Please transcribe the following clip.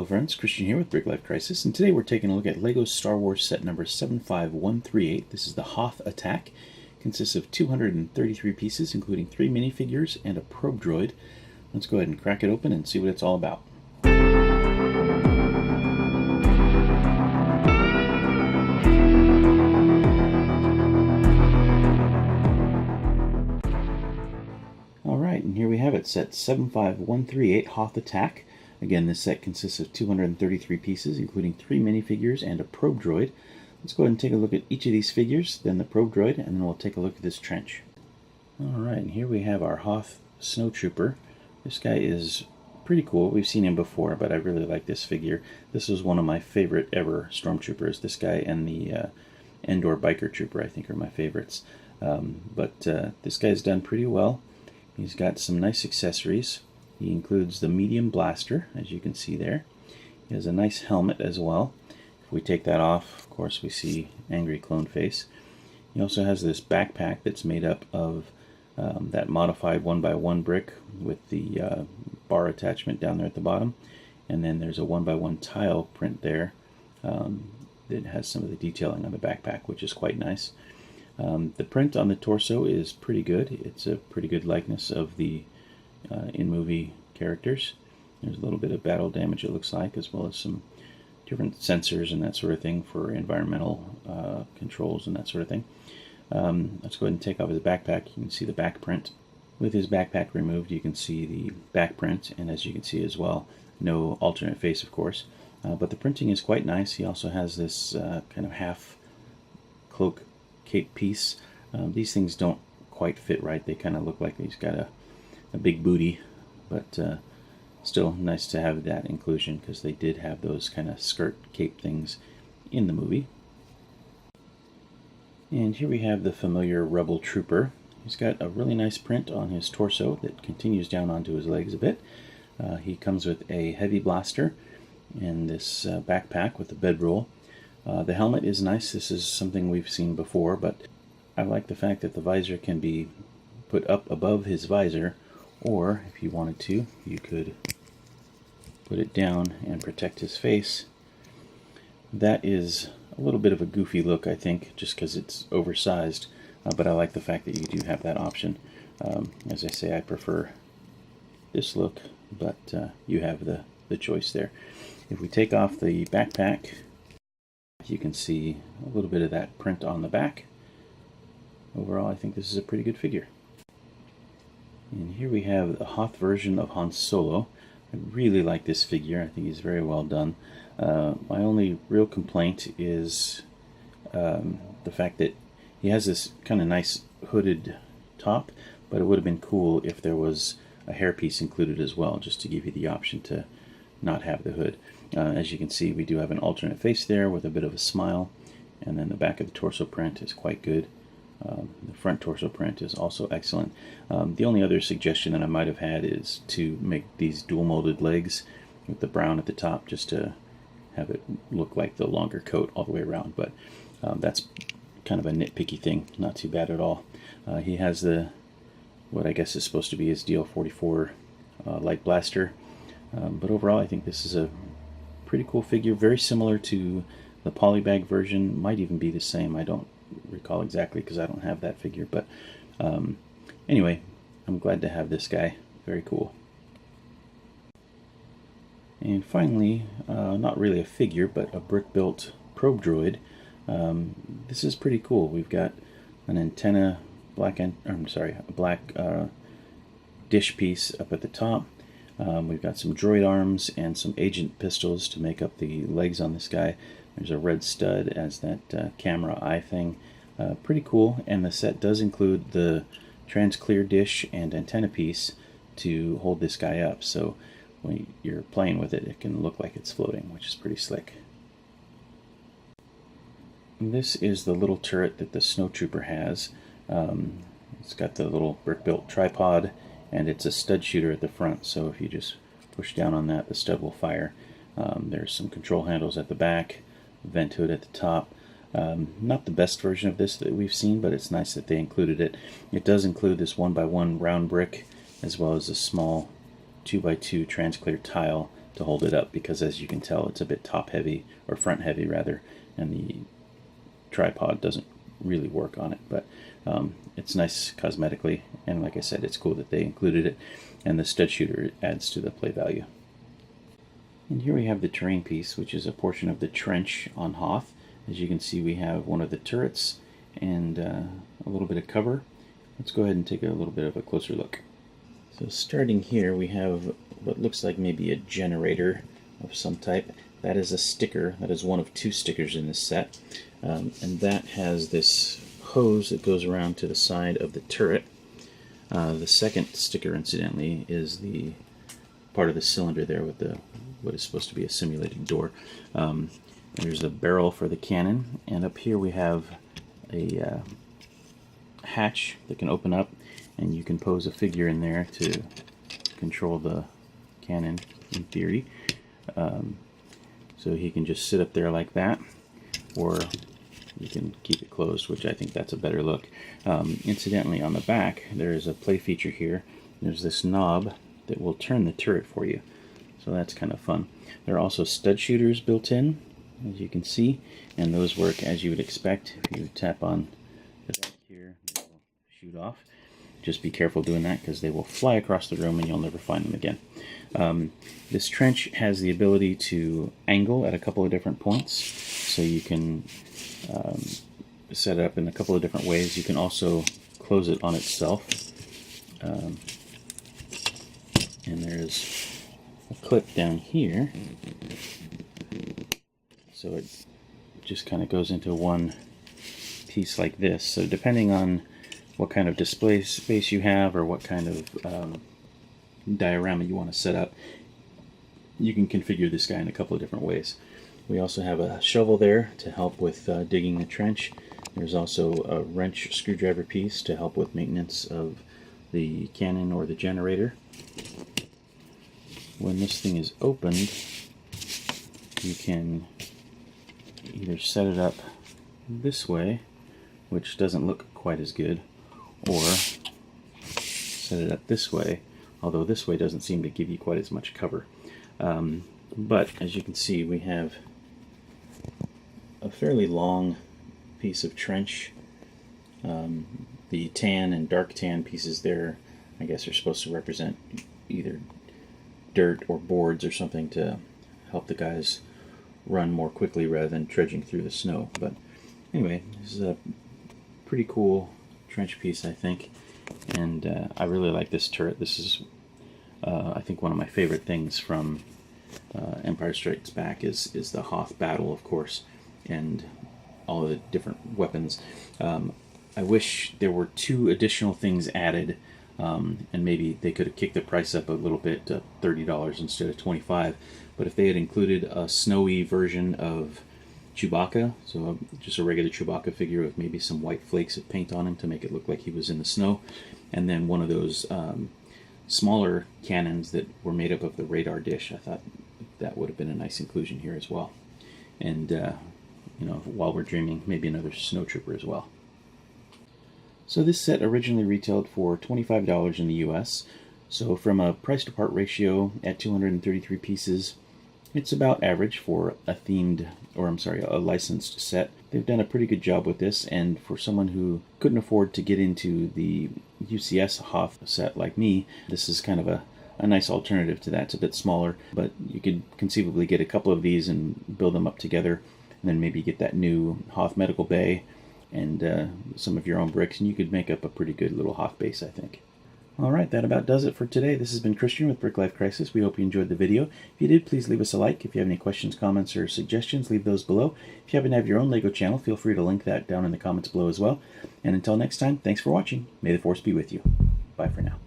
friends, Christian here with Brick Life Crisis, and today we're taking a look at LEGO Star Wars set number 75138. This is the Hoth Attack. It consists of 233 pieces, including 3 minifigures and a Probe Droid. Let's go ahead and crack it open and see what it's all about. Alright, and here we have it, set 75138, Hoth Attack. Again, this set consists of 233 pieces, including 3 minifigures and a Probe Droid. Let's go ahead and take a look at each of these figures, then the Probe Droid, and then we'll take a look at this trench. Alright, and here we have our Hoth Snowtrooper. This guy is pretty cool. We've seen him before, but I really like this figure. This was one of my favorite ever Stormtroopers. This guy and the Endor Biker Trooper, I think, are my favorites. But this guy's done pretty well. He's got some nice accessories. He includes the medium blaster, as you can see there. He has a nice helmet as well. If we take that off, of course, we see angry clone face. He also has this backpack that's made up of that modified 1x1 brick with the bar attachment down there at the bottom. And then there's a 1x1 tile print there that has some of the detailing on the backpack, which is quite nice. The print on the torso is pretty good. It's a pretty good likeness of the in-movie characters. There's a little bit of battle damage, it looks like, as well as some different sensors and that sort of thing for environmental controls and that sort of thing. Let's go ahead and take off his backpack. You can see the back print. With his backpack removed, you can see the back print, and as you can see as well, no alternate face, of course. But the printing is quite nice. He also has this kind of half cloak cape piece. These things don't quite fit right. They kind of look like he's got a big booty, but still nice to have that inclusion because they did have those kind of skirt cape things in the movie. And here we have the familiar Rebel Trooper. He's got a really nice print on his torso that continues down onto his legs a bit. He comes with a heavy blaster and this backpack with a bedroll. The helmet is nice. This is something we've seen before, but I like the fact that the visor can be put up above his visor, or if you wanted to, you could put it down and protect his face. That is a little bit of a goofy look, I think, just because it's oversized, but I like the fact that you do have that option. As I say, I prefer this look, but you have the choice there. If we take off the backpack, you can see a little bit of that print on the back. Overall, I think this is a pretty good figure. And here we have a Hoth version of Han Solo. I really like this figure. I think he's very well done. My only real complaint is the fact that he has this kind of nice hooded top, but it would have been cool if there was a hairpiece included as well, just to give you the option to not have the hood. As you can see, we do have an alternate face there with a bit of a smile, and then the back of the torso print is quite good. The front torso print is also excellent. The only other suggestion that I might have had is to make these dual molded legs with the brown at the top, just to have it look like the longer coat all the way around, but that's kind of a nitpicky thing, not too bad at all. He has what I guess is supposed to be his DL-44 light blaster, but overall I think this is a pretty cool figure, very similar to the polybag version, might even be the same. I don't recall exactly because I don't have that figure, but anyway, I'm glad to have this guy. Very cool. And finally, not really a figure, but a brick-built Probe Droid. This is pretty cool. We've got an antenna, a black dish piece up at the top. We've got some droid arms and some agent pistols to make up the legs on this guy. There's a red stud as that camera eye thing. Pretty cool, and the set does include the trans-clear dish and antenna piece to hold this guy up, so when you're playing with it, it can look like it's floating, which is pretty slick. And this is the little turret that the Snowtrooper has. It's got the little brick-built tripod, and it's a stud shooter at the front, so if you just push down on that, the stud will fire. There's some control handles at the back, vent hood at the top. Not the best version of this that we've seen, but it's nice that they included it. It does include this 1x1 round brick, as well as a small 2x2 trans-clear tile to hold it up, because as you can tell, it's a bit top heavy, or front heavy rather, and the tripod doesn't really work on it. But it's nice cosmetically, and like I said, it's cool that they included it, and the stud shooter adds to the play value. And here we have the terrain piece, which is a portion of the trench on Hoth. As you can see, we have one of the turrets and a little bit of cover. Let's go ahead and take a little bit of a closer look. So starting here, we have what looks like maybe a generator of some type. That is a sticker. That is one of 2 stickers in this set. And that has this hose that goes around to the side of the turret. The second sticker, incidentally, is the part of the cylinder there with the what is supposed to be a simulated door. There's a barrel for the cannon, and up here we have a hatch that can open up, and you can pose a figure in there to control the cannon in theory. So he can just sit up there like that, or you can keep it closed, which I think that's a better look. Incidentally, on the back there is a play feature here. There's this knob that will turn the turret for you, so that's kind of fun. There are also stud shooters built in, as you can see, and those work as you would expect. If you tap on the back here, they will shoot off. Just be careful doing that, because they will fly across the room and you'll never find them again. This trench has the ability to angle at a couple of different points, so you can set it up in a couple of different ways. You can also close it on itself. And there's a clip down here, so it just kind of goes into one piece like this. So depending on what kind of display space you have, or what kind of diorama you want to set up, you can configure this guy in a couple of different ways. We also have a shovel there to help with digging the trench. There's also a wrench screwdriver piece to help with maintenance of the cannon or the generator. When this thing is opened, you can either set it up this way, which doesn't look quite as good, or set it up this way, although this way doesn't seem to give you quite as much cover. But as you can see, we have a fairly long piece of trench. The tan and dark tan pieces there, I guess, are supposed to represent either dirt or boards or something to help the guys run more quickly rather than trudging through the snow. But anyway, this is a pretty cool trench piece, I think, and I really like this turret. This is I think one of my favorite things from Empire Strikes Back is the Hoth battle, of course, and all of the different weapons. I wish there were 2 additional things added, and maybe they could have kicked the price up a little bit to $30 instead of $25. But if they had included a snowy version of Chewbacca, so just a regular Chewbacca figure with maybe some white flakes of paint on him to make it look like he was in the snow, and then one of those smaller cannons that were made up of the radar dish, I thought that would have been a nice inclusion here as well. And you know, while we're dreaming, maybe another snowtrooper as well. So this set originally retailed for $25 in the US. So from a price to part ratio at 233 pieces, it's about average for a themed, or I'm sorry, a licensed set. They've done a pretty good job with this, and for someone who couldn't afford to get into the UCS Hoth set like me, this is kind of a nice alternative to that. It's a bit smaller, but you could conceivably get a couple of these and build them up together, and then maybe get that new Hoth medical bay and some of your own bricks, and you could make up a pretty good little Hoth base, I think. Alright, that about does it for today. This has been Christian with Brick Life Crisis. We hope you enjoyed the video. If you did, please leave us a like. If you have any questions, comments, or suggestions, leave those below. If you happen to have your own LEGO channel, feel free to link that down in the comments below as well. And until next time, thanks for watching. May the Force be with you. Bye for now.